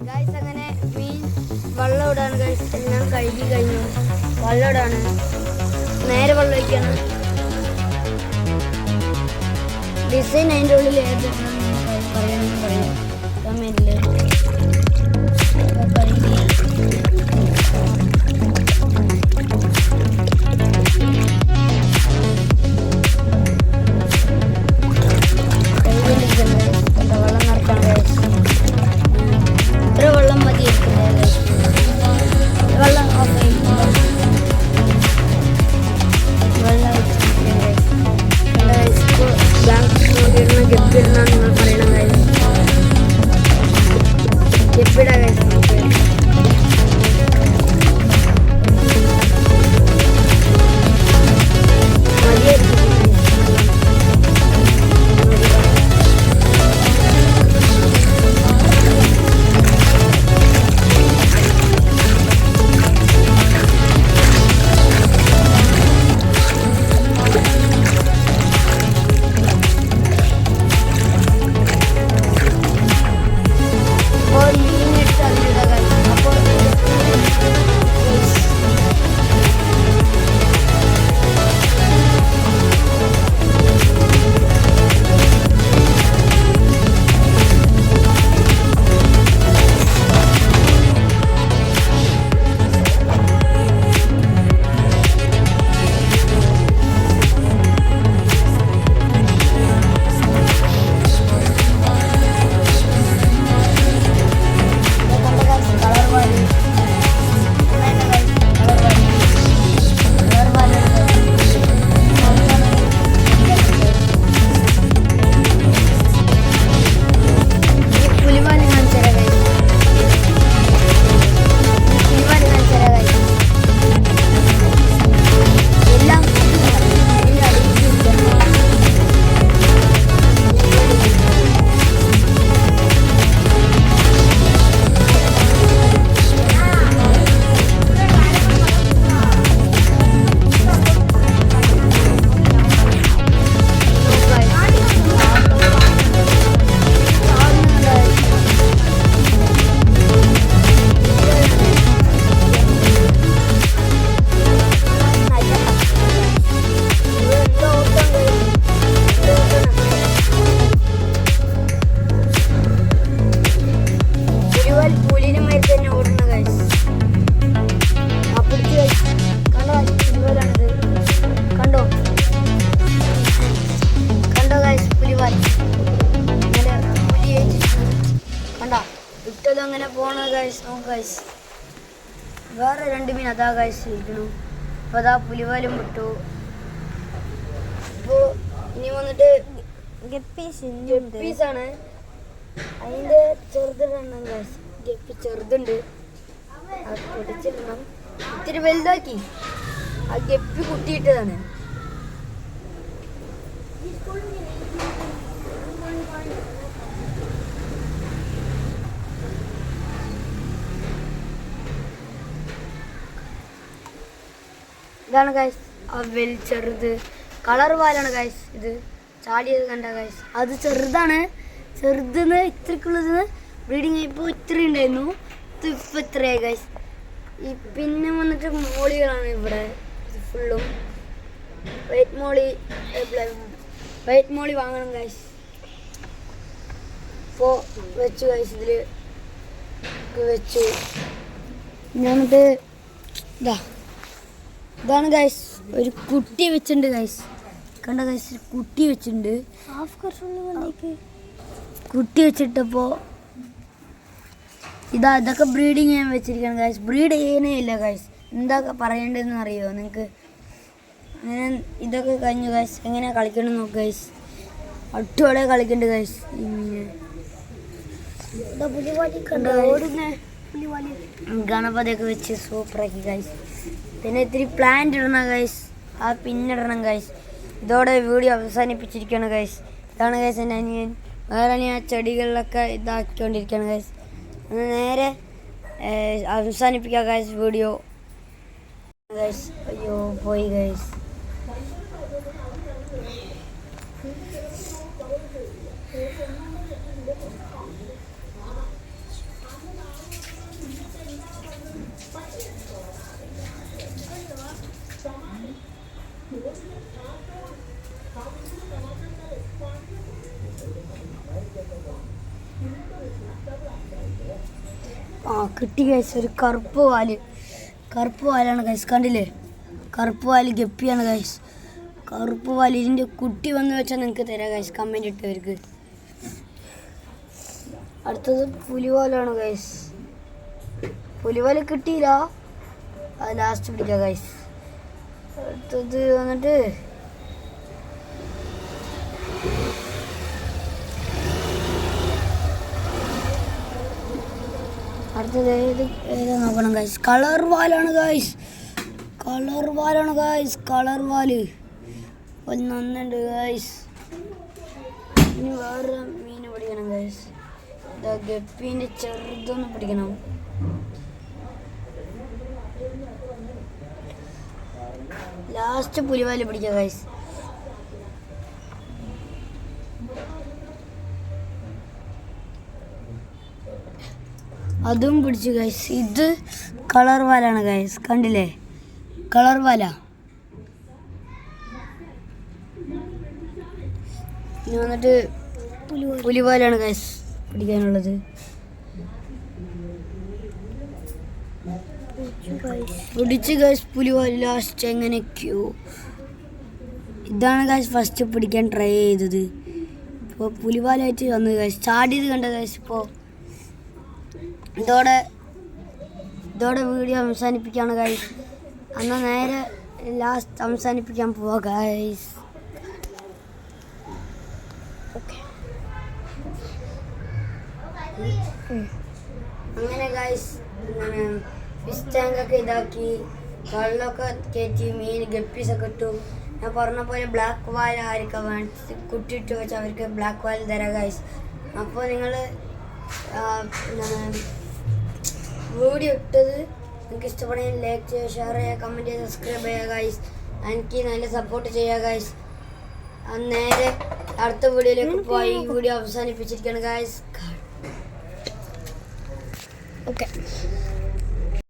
Guys അങ്ങനെ മീൻ വെള്ളം ഇടാണ് guys. എല്ലാം കഴുകി കഴിഞ്ഞു. വെള്ളം ഇടാണ്, നേരെ വെള്ളം ഒഴിക്കാണ്. ഡിസൈൻ അതിൻ്റെ ഉള്ളിൽ പറയാനെന്ന് പറയും കമ്മിയില് കഴുകി വെള്ളം നിറക്കാൻ ഗൈസ്. ഇത്ര വെള്ളം മതി വെള്ളം ഗപ്പിടുന്നാണ് നിങ്ങൾ പറയണം ഗൈസ്. ഗപ്പിടാ ഗൈസ്. നമുക്ക് ഇട്ടത് അങ്ങനെ പോണ ഗൈസ്. ഗൈസ് വേറെ 2 മീൻ അതാ ഗൈസ് ഇരിക്കണു. അപ്പോൾ അതാ പുലിവാലും വിട്ടു. ഇപ്പോൾ ഇനി വന്നിട്ട് ഗപ്പീസാണ്. അതിൻ്റെ ചെറുതിടണം ഗൈസ്. ഗപ്പി ചെറുതുണ്ട്, അത് പൊടിച്ചിടണം. ഇത്തിരി വലുതാക്കി ആ ഗപ്പി കുട്ടിയിട്ടതാണ്. ഇതാണ് ഗൈസ് ആ ചെറുത് കളർ പാലാണ് ഗൈസ്. ഇത് ചാടിയത് കണ്ട ഗൈസ്, അത് ചെറുതാണ്. ചെറുതെന്ന് ഇത്രക്കുള്ളത് ബ്രീഡിങ് ഇപ്പോൾ ഇത്ര ഉണ്ടായിരുന്നു, ഇപ്പം ഇത്രയായി ഗൈസ്. ഈ പിന്നെ വന്നിട്ട് മോളികളാണ് ഇവിടെ ഫുള്ളും. വൈറ്റ് മോളി വാങ്ങണം ഗൈസ്. ഇപ്പോൾ വെച്ചു ഗൈസ്, ഇതിൽ വെച്ചു. ഞാനിത് ഇതാണ് ഗൈസ്, ഒരു കുട്ടി വെച്ചിട്ടുണ്ട് ഗൈസ്. കണ്ട ഗൈസ്, കുട്ടി വെച്ചിട്ടുണ്ട്. കുട്ടി വെച്ചിട്ടപ്പോൾ ഇതൊക്കെ ബ്രീഡിങ് ചെയ്യാൻ വെച്ചിരിക്കണം ഗൈസ്. ബ്രീഡ് ചെയ്യാനേ ഇല്ല ഗൈസ്. എന്താ പറയേണ്ടതെന്ന് അറിയുമോ നിങ്ങൾക്ക്? അങ്ങനെ ഇതൊക്കെ കഴിഞ്ഞു ഗൈസ്. എങ്ങനെ കളിക്കണം നോക്ക് ഗൈസ്. അട്ടുവടെ കളിക്കുന്നുണ്ട് ഗൈസ്. ഈ മീന് ഗണപതിയൊക്കെ വെച്ച് സൂപ്പറാക്കി ഗൈസ്. പിന്നെ ഇത്തിരി പ്ലാന്റ് ഇടണം ഗൈസ്, ആ പിന്നിടണം ഗൈസ്. ഇതോടെ വീഡിയോ അവസാനിപ്പിച്ചിരിക്കുകയാണ് ഗൈസ്. ഇതാണ് ഗൈസ് എൻ്റെ അനിയൻ. വേറെ ആ ചെടികളിലൊക്കെ ഇതാക്കിക്കൊണ്ടിരിക്കുകയാണ് ഗൈസ്. നേരെ അവസാനിപ്പിക്കുക ഗൈസ് വീഡിയോ ഗൈസ്. അയ്യോ പോയി ഗൈസ്. കിട്ടി ഗൈസ്. ഒരു കറുപ്പ് വാലാണ് ഗൈസ്. കണ്ടില്ലേ, കറുപ്പ് വാല് ഗപ്പിയാണ് ഗൈസ്. കറുപ്പ് വാല്. ഇതിൻ്റെ കുട്ടി വന്ന് വെച്ചാൽ നിങ്ങൾക്ക് തരാം ഗൈസ്, കമൻറ്റ് ഇട്ടവർക്ക്. അടുത്തത് പുലിവാലാണ് ഗൈസ്. പുലിവാല് കിട്ടിയില്ല, അത് ലാസ്റ്റ് പിടിക്കാം ഗൈസ്. അടുത്തത് വന്നിട്ട് അടുത്തത് ഏതാ നോക്കണം ഗൈസ്. കളർ വാലാണ് ഗൈസ്. കളർ വാല് ഒന്നുണ്ട് ഗൈസ്. ഇനി വേറെ മീൻ പിടിക്കണം ഗൈസ്. ഇതാ ഗപ്പീൻ്റെ ചെറുതൊന്ന് പിടിക്കണം. ലാസ്റ്റ് പുലിവാല് പിടിക്കാം ഗൈസ്. അതും പിടിച്ചു ഗൈസ്. ഇത് കളർ വാലാണ് ഗൈസ്. കണ്ടില്ലേ, കളർ വാല. ഇനി വന്നിട്ട് പുലിവാലാണ് ഗൈസ് പിടിക്കാനുള്ളത്. പിടിച്ച് ഗൈസ് പുലിവാല് ലാസ്റ്റ്. എങ്ങനെയൊക്കെയോ ഇതാണ് ഗൈസ് ഫസ്റ്റ് പിടിക്കാൻ ട്രൈ ചെയ്തത്. ഇപ്പോൾ പുലിവാലായിട്ട് വന്നത് ഗൈസ്. ചാടിയത് കണ്ട ഗൈസ്. ഇപ്പോൾ ഇതോടെ വീഡിയോ അവസാനിപ്പിക്കുകയാണ് ഗൈസ്. എന്നാൽ നേരെ ലാസ്റ്റ് അവസാനിപ്പിക്കാൻ പോവാ ഗൈസ്. അങ്ങനെ ഗൈസ് ഫിഷ് ടാങ്കൊക്കെ ഇതാക്കി, വെള്ളമൊക്കെ കയറ്റി, മീൻ ഗപ്പീസൊക്കെ ഇട്ടു. ഞാൻ പറഞ്ഞ പോലെ ബ്ലാക്ക് വാൽ ആയിരിക്കും കുട്ടിയിട്ട് വെച്ചാൽ അവർക്ക് ബ്ലാക്ക് വാൽ തരാം ഗൈസ്. അപ്പോൾ നിങ്ങൾ വീഡിയോ ഇട്ടത് നിങ്ങൾക്ക് ഇഷ്ടപ്പെടുകയും ലൈക്ക് ചെയ്യുക, ഷെയർ ചെയ്യുക, കമൻറ്റ് ചെയ്യുക, സബ്സ്ക്രൈബ് ചെയ്യുക ഗൈസ്. എനിക്ക് നല്ല സപ്പോർട്ട് ചെയ്യുക ഗൈസ്. നേരെ അടുത്ത വീഡിയോയിലേക്ക് പോയി വീഡിയോ അവസാനിപ്പിച്ചിരിക്കുകയാണ് ഗൈസ്. ഓക്കെ.